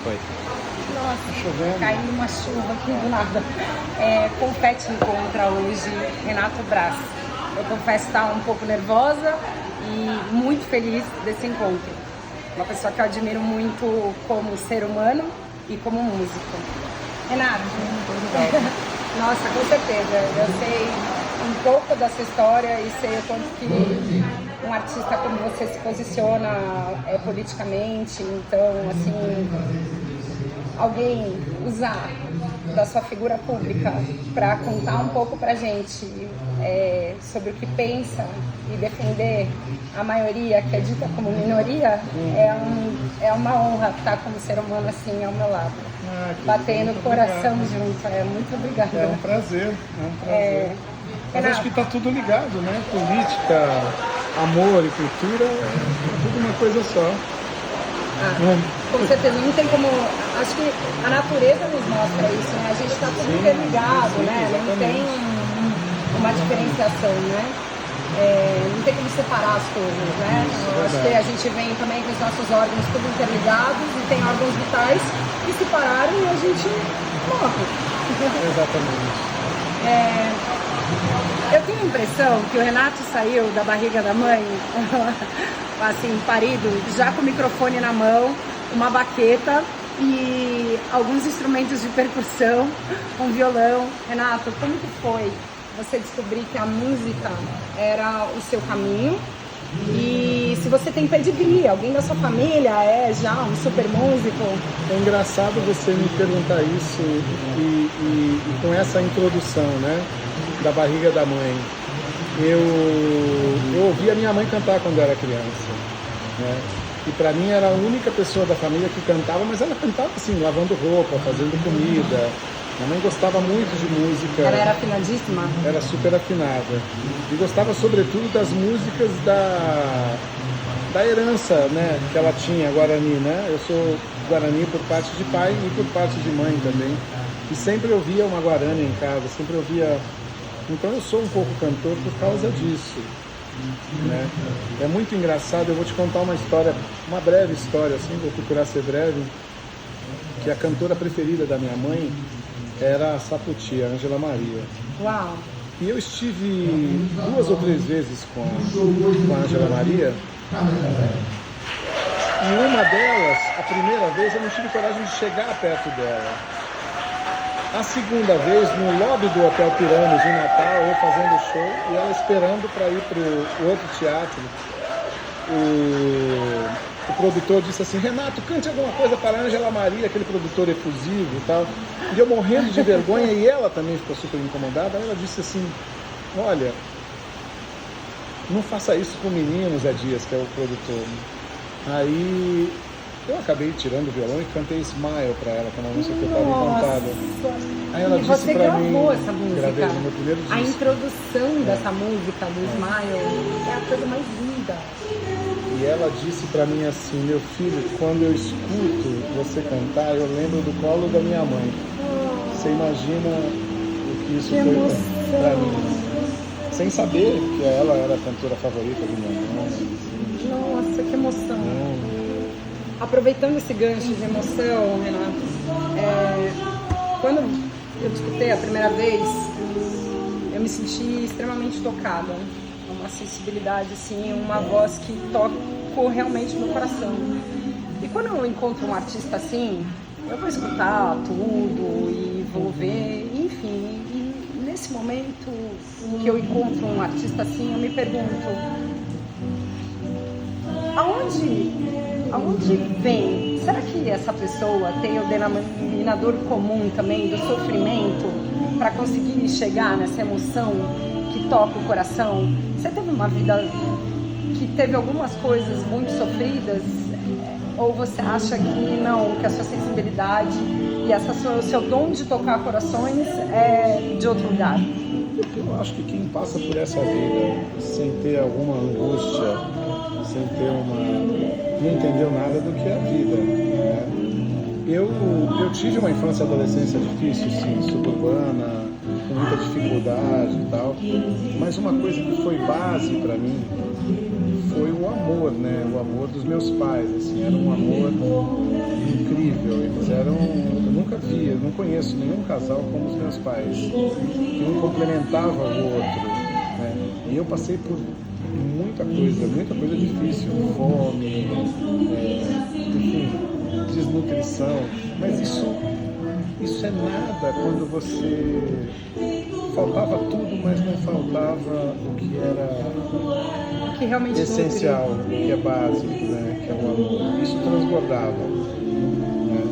foi? Nossa, chovendo. caindo uma chuva aqui do nada. Confete encontra hoje Renato Braz. Eu confesso estar um pouco nervosa e muito feliz desse encontro. Uma pessoa que eu admiro muito como ser humano e como músico. Renato, nossa, com certeza. Eu sei um pouco da sua história e sei o quanto que um artista como você se posiciona politicamente. Então, assim, alguém usar da sua figura pública para contar um pouco pra gente sobre o que pensa e defender a maioria que é dita como minoria, é uma honra estar como ser humano assim ao meu lado. Batendo o coração junto. Muito obrigada. É um prazer. Mas acho que está tudo ligado, né? Política, amor e cultura, é tudo uma coisa só. Com certeza, não tem como. Acho que a natureza nos mostra isso, né? A gente está tudo interligado, né? Não tem uma diferenciação, né? Não tem como separar as coisas, né? Acho que a gente vem também com os nossos órgãos tudo interligados e tem órgãos vitais que se pararam e a gente morre. Exatamente. Eu tenho a impressão que o Renato saiu da barriga da mãe, assim, parido, já com o microfone na mão, uma baqueta e alguns instrumentos de percussão, um violão. Renato, como que foi você descobrir que a música era o seu caminho? E se você tem pedigree, alguém da sua família é já um super músico? É engraçado você me perguntar isso e com essa introdução, né, da barriga da mãe. Eu ouvi a minha mãe cantar quando eu era criança, né? E para mim era a única pessoa da família que cantava, mas ela cantava assim, lavando roupa, fazendo comida. Minha mãe gostava muito de música. Ela era afinadíssima? Era super afinada. E gostava sobretudo das músicas da herança, né, que ela tinha, Guarani, né? Eu sou Guarani por parte de pai e por parte de mãe também. E sempre ouvia uma Guarani em casa, sempre ouvia. Então eu sou um pouco cantor por causa disso, né? É muito engraçado, eu vou te contar uma história, uma breve história, assim, vou procurar ser breve, que a cantora preferida da minha mãe era a Sapoti, a Ângela Maria. Uau! E eu estive 2 ou 3 vezes com a Ângela Maria. E uma delas, a primeira vez, eu não tive coragem de chegar perto dela. A segunda vez, no lobby do Hotel Pirâmides, em Natal, eu fazendo show e ela esperando para ir para o outro teatro. O produtor disse assim: Renato, cante alguma coisa para a Ângela Maria, aquele produtor efusivo e tal. E eu morrendo de vergonha, e ela também ficou super incomodada. Aí ela disse assim: olha, não faça isso com o menino, Zé Dias, que é o produtor. Aí eu acabei tirando o violão e cantei Smile para ela, que é uma música que eu estava encantada. Aí ela disse para mim, gravou essa música. Gravei no meu primeiro disco. A introdução dessa música, do Smile, é a coisa mais linda. E ela disse para mim assim: meu filho, quando eu escuto você cantar, eu lembro do colo da minha mãe. Você imagina o que isso foi para mim? Sem saber que ela era a cantora favorita de minha mãe. Assim. Nossa, que emoção. Aproveitando esse gancho de emoção, Renato, quando eu te escutei a primeira vez, eu me senti extremamente tocada. Uma sensibilidade, assim, uma voz que tocou realmente meu coração. E quando eu encontro um artista assim, eu vou escutar tudo e vou ver, enfim. E nesse momento que eu encontro um artista assim, eu me pergunto: aonde vem? Será que essa pessoa tem o denominador comum também do sofrimento para conseguir chegar nessa emoção que toca o coração? Você teve uma vida que teve algumas coisas muito sofridas? Ou você acha que não, que a sua sensibilidade e o seu dom de tocar corações é de outro lugar? Eu acho que quem passa por essa vida sem ter alguma angústia, sem ter não entendeu nada do que é a vida, né? Eu tive uma infância e adolescência difícil, sim, suburbana, com muita dificuldade e tal, mas uma coisa que foi base para mim foi o amor, né? O amor dos meus pais, assim, era um amor incrível. não conheço nenhum casal como os meus pais, que um complementava o outro, né? E eu passei por muita coisa difícil, fome, enfim, desnutrição, mas isso é nada quando você faltava tudo, mas não faltava o que era Que realmente essencial, o que é básico, né? Que é o amor. Isso transbordava, né?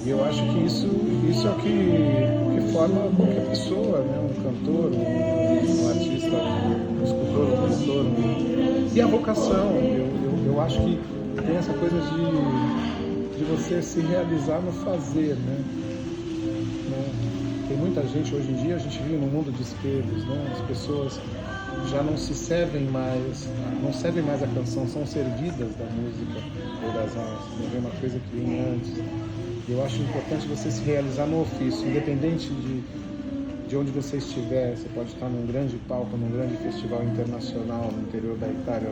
E eu acho que isso é o que forma qualquer pessoa, né? Um cantor, um artista, um escultor, um pintor, e a vocação. Eu acho que tem essa coisa de você se realizar no fazer, né? Tem muita gente, hoje em dia a gente vive num mundo de espelhos, né? As pessoas já não se servem mais, não servem mais a canção, são servidas da música ou das artes, não é uma coisa que vem antes. Eu acho importante você se realizar no ofício, independente de onde você estiver. Você pode estar num grande palco, num grande festival internacional no interior da Itália,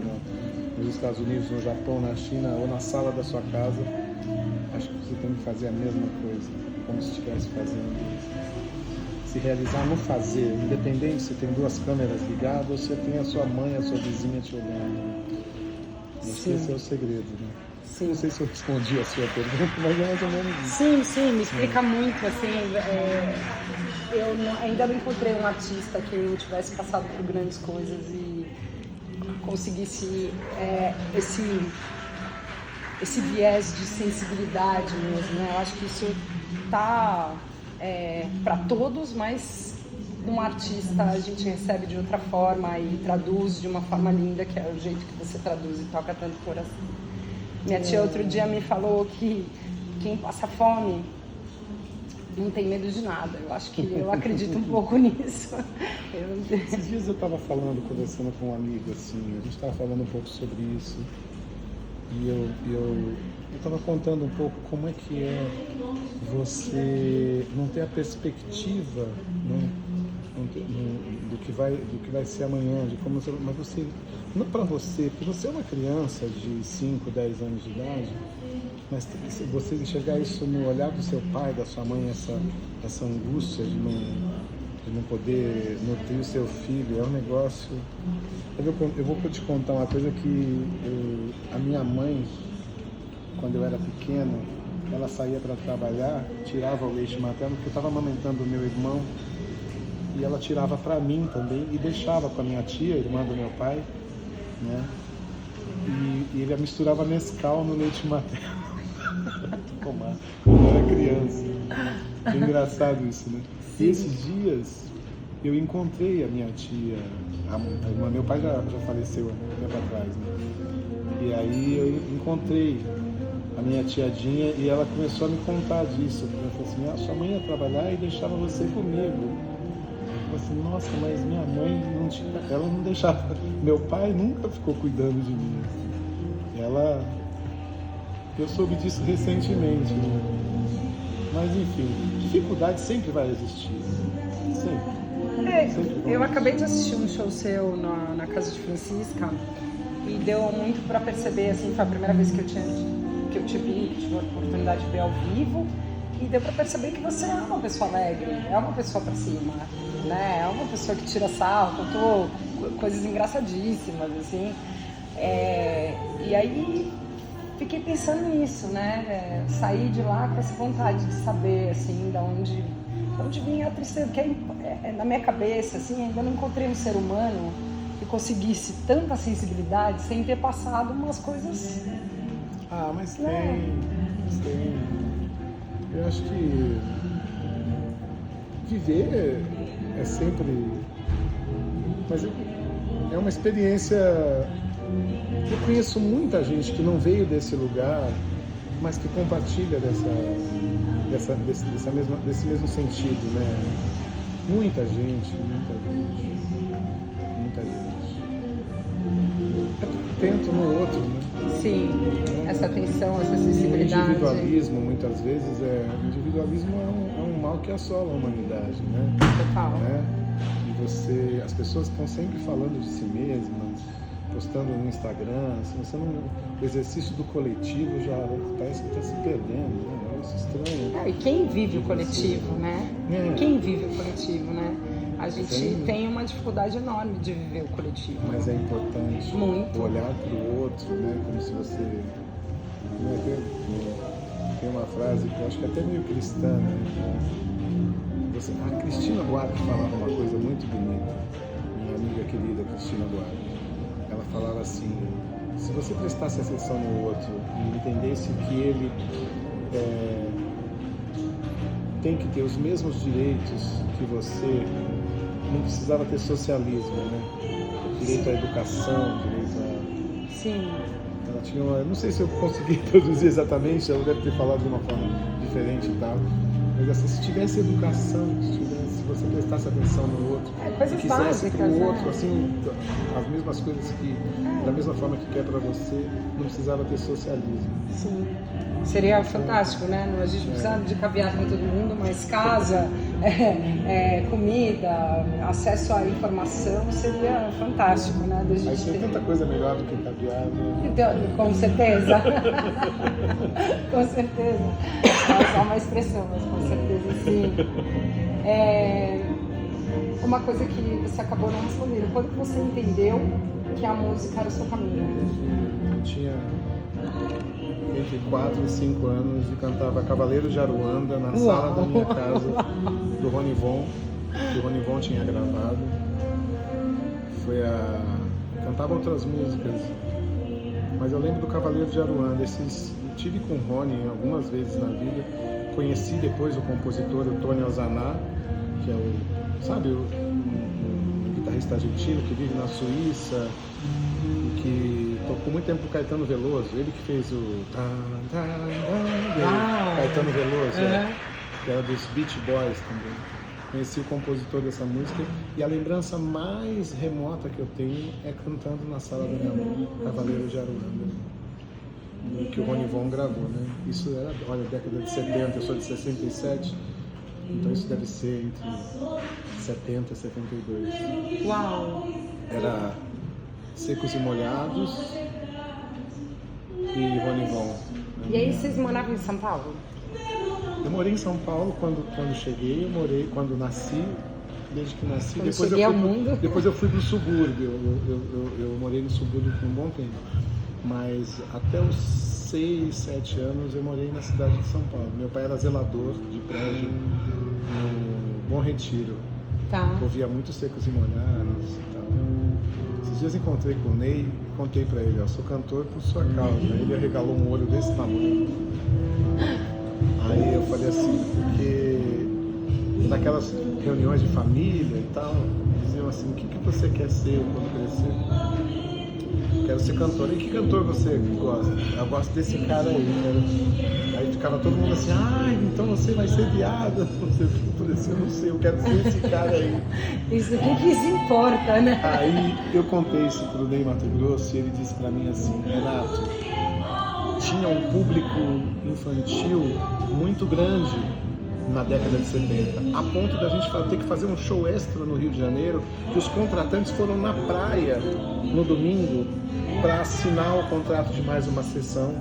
nos Estados Unidos, no Japão, na China ou na sala da sua casa. Acho que você tem que fazer a mesma coisa, como se estivesse fazendo isso. Se realizar no fazer, independente se tem duas câmeras ligadas ou se tem a sua mãe, a sua vizinha te olhando. Acho que esse é o segredo, né? Sim. Não sei se eu respondi a sua pergunta, mas é mais ou menos isso. Sim, me explica muito, assim, ainda não encontrei um artista que eu tivesse passado por grandes coisas e conseguisse esse viés de sensibilidade mesmo, né? Eu acho que isso tá para todos, mas um artista a gente recebe de outra forma e traduz de uma forma linda, que é o jeito que você traduz e toca tanto o coração. Minha tia outro dia me falou que quem passa fome não tem medo de nada. Eu acho que eu acredito um pouco nisso. Esses dias eu estava conversando com um amigo, assim, a gente estava falando um pouco sobre isso. E eu estava contando um pouco como é que é você não ter a perspectiva, né, do que vai ser amanhã, de como você, mas você, não para você, porque você é uma criança de 5, 10 anos de idade, mas se você enxergar isso no olhar do seu pai, da sua mãe, essa angústia de não poder nutrir o seu filho, é um negócio. Eu vou te contar uma coisa que a minha mãe, quando eu era pequeno, ela saía para trabalhar, tirava o leite materno, porque eu estava amamentando o meu irmão, e ela tirava para mim também e deixava com a minha tia, irmã do meu pai, né? E ele misturava Nescau no leite materno para tomar quando eu era criança. É engraçado isso, né? E esses dias eu encontrei a minha tia, a irmã, meu pai já faleceu há um tempo atrás, né? E aí eu encontrei a minha tiadinha e ela começou a me contar disso. Ela falou assim: sua mãe ia trabalhar e deixava você comigo. Eu falei assim: nossa, mas minha mãe ela não deixava. Meu pai nunca ficou cuidando de mim. Eu soube disso recentemente, né? Mas enfim, dificuldade sempre vai existir. Sempre. Eu acabei de assistir um show seu na casa de Francisca e deu muito para perceber, assim, foi a primeira vez que eu tive a oportunidade de ver ao vivo, e deu para perceber que você é uma pessoa alegre, é uma pessoa para cima, né? É uma pessoa que tira sarro, contou coisas engraçadíssimas, assim. E aí fiquei pensando nisso, né? Saí de lá com essa vontade de saber, assim, de onde vinha a tristeza, porque na minha cabeça, assim, ainda não encontrei um ser humano que conseguisse tanta sensibilidade sem ter passado umas coisas. Mas tem. Eu acho que viver é sempre. Mas é uma experiência. Eu conheço muita gente que não veio desse lugar, mas que compartilha desse mesmo sentido, né? Muita gente. É atento no outro, né? Sim, essa atenção, essa sensibilidade. O individualismo, muitas vezes, é um mal que assola a humanidade, né? Total. Né? E as pessoas estão sempre falando de si mesmas, postando no Instagram, o exercício do coletivo já parece que está se perdendo, né? É isso estranho. e quem vive o coletivo, né? Quem vive o coletivo, né? A gente tem uma dificuldade enorme de viver o coletivo. Mas é importante Muito. olhar para o outro, né? Como se você... Tem uma frase que eu acho que é até meio cristã, né? A Cristina Buarque falava uma coisa muito bonita, minha amiga querida Cristina Buarque. Ela falava assim: se você prestasse atenção no outro e entendesse que ele tem que ter os mesmos direitos que você, não precisava ter socialismo, né? Direito à educação, direito a... Sim. Ela tinha uma... Não sei se eu consegui traduzir exatamente, ela deve ter falado de uma forma diferente e tal. Mas assim, se tivesse educação, se você prestasse atenção no outro, coisas e quisesse para o básicas, outro, né? assim, as mesmas coisas que, da mesma forma que quer para você, não precisava ter socialismo. Sim. Seria fantástico, né? A gente não precisa de caviar para todo mundo, mas casa, comida, acesso à informação seria fantástico, né? Da gente Mas tem tanta coisa melhor do que caviar, né? Então, com certeza. Com certeza. É só uma expressão, mas com certeza sim. Uma coisa que você acabou não respondendo. Quando que você entendeu que a música era o seu caminho? Eu tinha entre 4 e 5 anos e cantava Cavaleiro de Aruanda na sala da minha casa, do Rony Von, que o Rony Von tinha gravado. Cantava outras músicas, mas eu lembro do Cavaleiro de Aruanda. Tive com o Rony algumas vezes na vida. Conheci depois o compositor, o Tony Alzanar, que é o guitarrista argentino que vive na Suíça e que tocou muito tempo com o Caetano Veloso. Ele que fez o Caetano Veloso, que era dos Beach Boys também. Conheci o compositor dessa música e a lembrança mais remota que eu tenho é cantando na sala da minha mãe, Cavaleiro de Aruanda, que o Rony Von gravou, né? Isso era, olha, década de 70, eu sou de 67, então isso deve ser entre 70 e 72. Uau! Era Secos e Molhados e Rony Von. E aí vocês moravam em São Paulo? Eu morei em São Paulo quando cheguei, eu morei quando nasci, desde que nasci. Quando cheguei ao mundo. Depois eu fui para o subúrbio, eu morei no subúrbio por um bom tempo. Mas até os 6, 7 anos eu morei na cidade de São Paulo. Meu pai era zelador de prédio no Bom Retiro. Tá. Ouvia muito Secos e Molhados e tal. Esses dias encontrei com o Ney e contei pra ele, sou cantor por sua causa. Ele arregalou um olho desse tamanho. Aí eu falei assim, porque naquelas reuniões de família e tal, diziam assim, o que você quer ser quando crescer? Quero ser cantor. E que cantor você gosta? Eu gosto desse cara aí. Aí ficava todo mundo assim, então você vai ser viado. Eu não sei, eu quero ser esse cara aí. Isso, o que isso importa, né? Aí eu contei isso pro Ney Mato Grosso e ele disse pra mim assim, Renato, tinha um público infantil muito grande na década de 70, a ponto da gente ter que fazer um show extra no Rio de Janeiro, que os contratantes foram na praia no domingo para assinar o contrato de mais uma sessão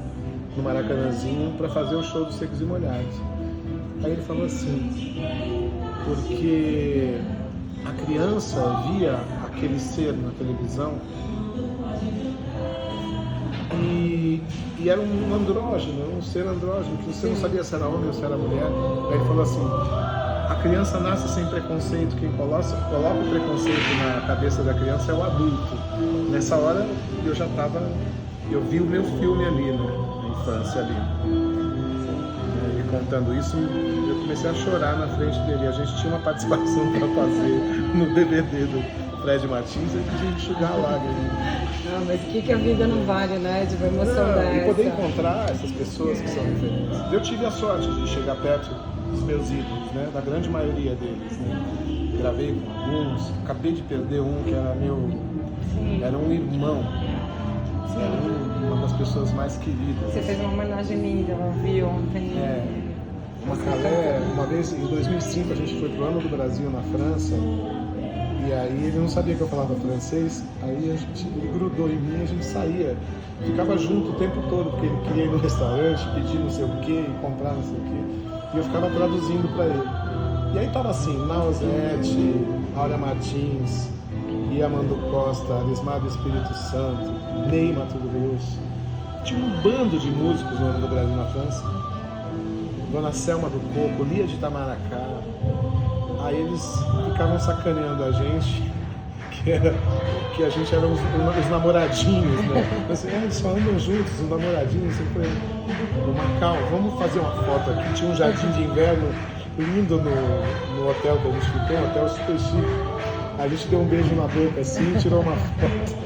no Maracanãzinho para fazer o show dos Secos e Molhados. Aí ele falou assim, porque a criança via aquele ser na televisão e era um andrógeno, um ser andrógeno, que você não sabia se era homem ou se era mulher. Aí ele falou assim, a criança nasce sem preconceito, quem coloca o preconceito na cabeça da criança é o adulto. Nessa hora eu vi o meu filme ali, né, na infância ali. Ele contando isso, eu comecei a chorar na frente dele. A gente tinha uma participação para fazer no DVD do Fred Martins, eu podia enxugar lágrimas. Não, mas o que a vida não vale, né? De uma emoção dessa. E poder encontrar essas pessoas que são diferentes. Eu tive a sorte de chegar perto dos meus ídolos, né? Da grande maioria deles, né? Gravei com alguns, acabei de perder um que era era um irmão. Sim. Era uma das pessoas mais queridas. Você fez uma homenagem linda, eu vi ontem. Uma vez, em 2005, a gente foi pro Ano do Brasil na França. E aí ele não sabia que eu falava francês, aí ele grudou em mim e a gente saía, ficava junto o tempo todo, porque ele queria ir no restaurante, pedir não sei o que, comprar não sei o que. E eu ficava traduzindo para ele. E aí tava assim, Nausete, Áurea Martins, Iamando Costa, Arismar do Espírito Santo, Ney Mato Grosso. Tinha um bando de músicos no ano do Brasil na França. Dona Selma do Coco, Lia de Itamaracá. Aí eles ficavam sacaneando a gente, que a gente era os namoradinhos, né? Assim, eles só andam juntos, os namoradinhos. Eu falei, ô Macau, vamos fazer uma foto aqui. Tinha um jardim de inverno lindo no hotel que a gente ficou, um hotel super chique. A gente deu um beijo na boca assim e tirou uma foto.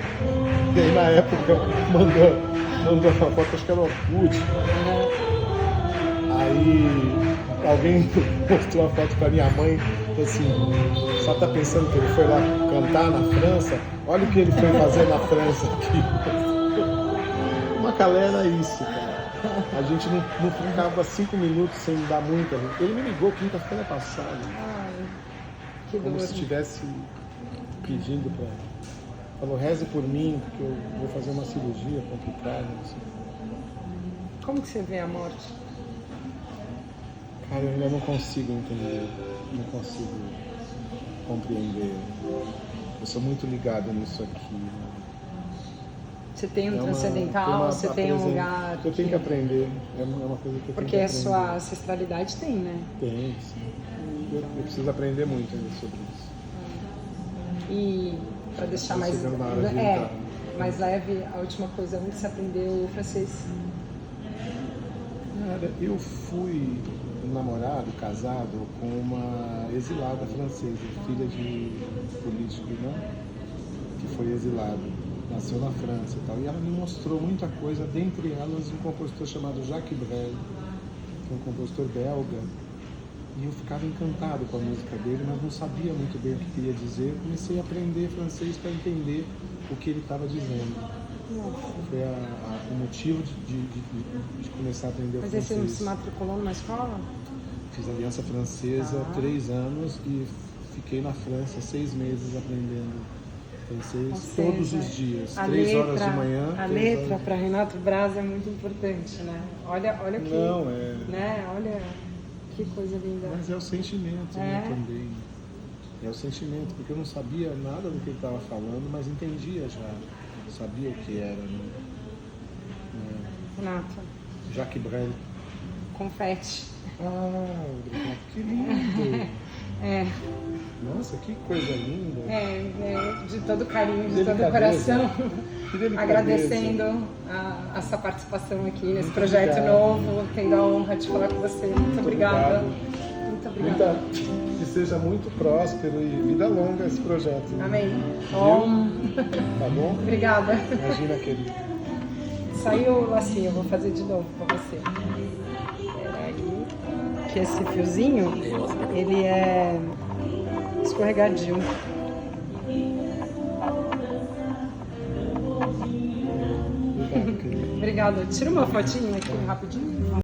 E aí na época mandou uma foto, acho que era o Orkut. Aí alguém mostrou a foto pra minha mãe, assim, só tá pensando que ele foi lá cantar na França? Olha o que ele foi fazer na França aqui. Uma galera é isso, cara. A gente não ficava 5 minutos sem dar muita. Ele me ligou quinta-feira passada. Ai, que Como dor. se estivesse pedindo pra. Falou, reze por mim, porque eu vou fazer uma cirurgia complicada. Assim. Como que você vê a morte? Cara, eu ainda não consigo entender, não consigo compreender. Eu sou muito ligado nisso aqui. Né? Você tem um É uma- transcendental, você tem um lugar. Eu tenho que aprender, é uma coisa que eu Porque tenho a que sua aprender. ancestralidade tem, né? Tem, sim. Eu preciso aprender muito ainda sobre isso. E para deixar Tô mais, chegando na hora de entrar. mais leve, a última coisa, onde você aprendeu o francês? Cara, eu fui namorado, casado com uma exilada francesa, filha de político, né? Que foi exilado, nasceu na França e tal. E ela me mostrou muita coisa, dentre elas um compositor chamado Jacques Brel, que é um compositor belga. E eu ficava encantado com a música dele, mas não sabia muito bem o que queria dizer. Eu comecei a aprender francês para entender o que ele estava dizendo. Foi o motivo de começar a aprender o Mas aí você não francês. se matriculou numa escola? Fiz Aliança Francesa 3 anos e fiquei na França 6 meses aprendendo francês Ou todos seja, os dias. a 3 letra, horas de manhã. A 3 letra horas... para Renato Braz é muito importante, né? Olha que. Não, é. Né? Olha que coisa linda. Mas é o sentimento, né, também. É o sentimento, porque eu não sabia nada do que ele estava falando, mas entendia já. Sabia o que era, né? Renato, Jacques Brel. confete. Ah, obrigado. Que lindo! É, Nossa, que coisa linda! de todo carinho, de todo Delicadeza. coração, Que delicadeza. agradecendo a sua participação aqui nesse Muito projeto obrigado. novo, tendo a honra de falar com você. Muito obrigada. obrigado. Muito obrigada. Que seja muito próspero e vida longa esse projeto. Amém. Tá bom? Obrigada. Imagina, querido. Saiu assim, eu vou fazer de novo pra você. Peraí. Que esse fiozinho, ele é escorregadio. Obrigado, querido. Obrigada. Tira uma fotinha aqui rapidinho.